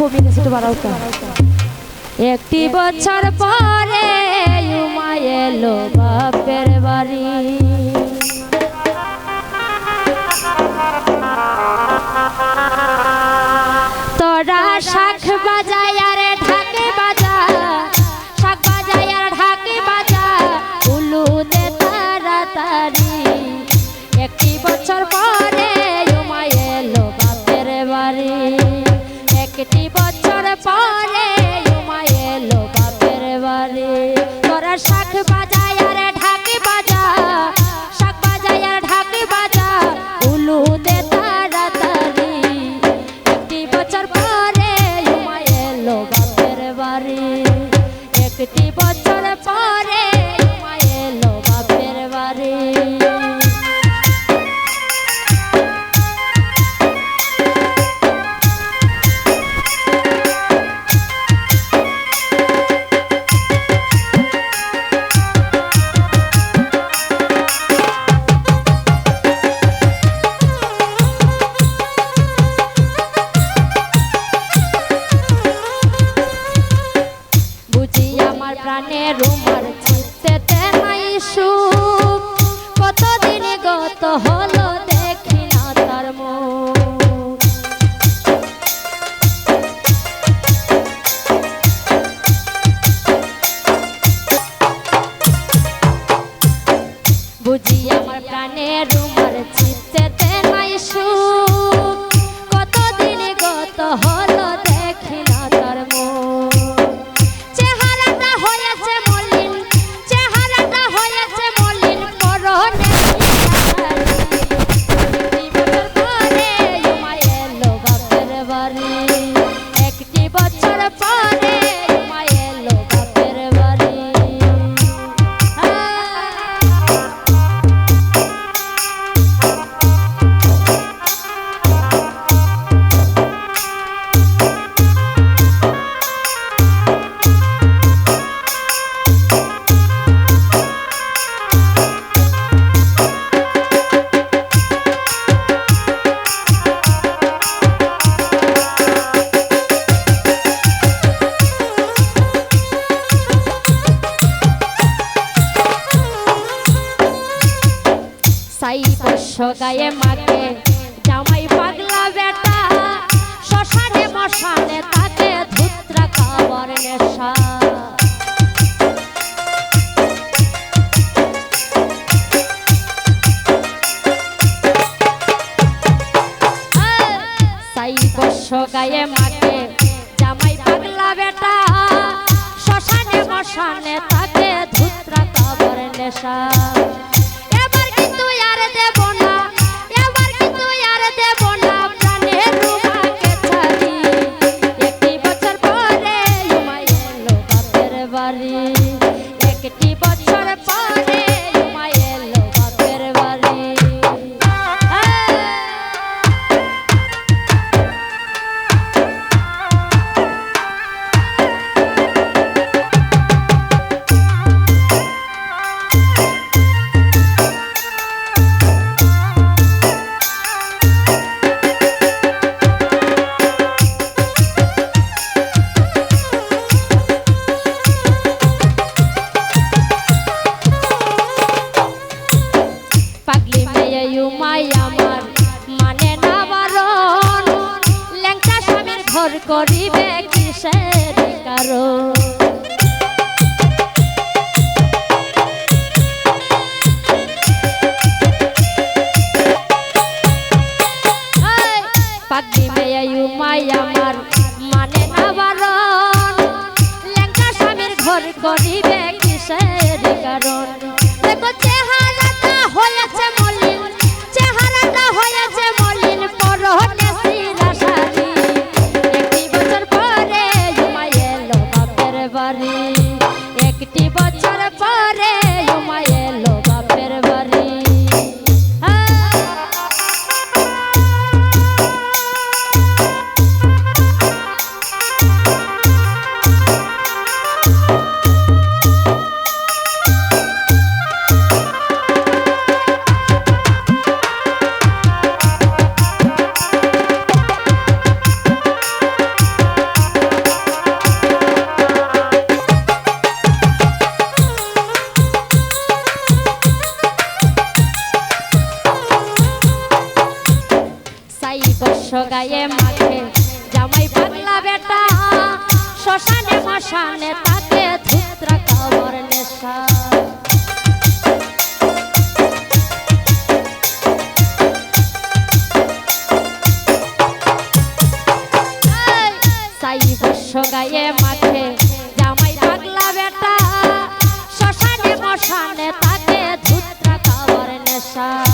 কমে গেছে তো বাড়াওটা। একটি বছর পরে উমা এলো বাপের বাড়ি, তোরা শাখ বাজায় আর ঢাকে বাজা, শাখ বাজায় আর ঢাকে বাজা, উলু দে তাড়াতাড়ি। একটি বছর পরে উমা এলো বাপের বাড়ি, একটি বছর পরে উমা এলো বাপের বাড়ি। তোরা শাখ বাজায় আর ঢাকে বাজা, শাখ বাজায় আর ঢাকে বাজা, উলু দে তাড়াতাড়ি। একটি বছর পরে উমা এলো বাপের বাড়ি, একটি বছর পরে উমা এলো বাপের বাড়ি। প্রাণের উমার চিত্তেতে নাই সুখ, কতদিন গত হলো দেখি না তার মুখ। বুঝি আমার প্রাণের উমার চিত্তেতে নাই সুখ, কতদিন গত হলো দেখি না তার মুখ। গায়ে মাকে জামাই পাগলা বেটা, শ্মশানে মশানে তাকে ধুত্রা খাবার নেশা। সাই বর্ষ গায়ে মাকে জামাই পাগলা বেটা, শ্মশানে মশানে তাকে ধুত্রা খাবার নেশা। একটি বছর পরে উমা এলো বাপের বাড়ি। শ্মশানে মশানে তাকে ধুত্রা খাওয়ার নেশা। গায়ে মাঠে জামাই পাগলা বেটা শ্মশানে মশানে তাকে ধুত্রা খাওয়ার নেশা।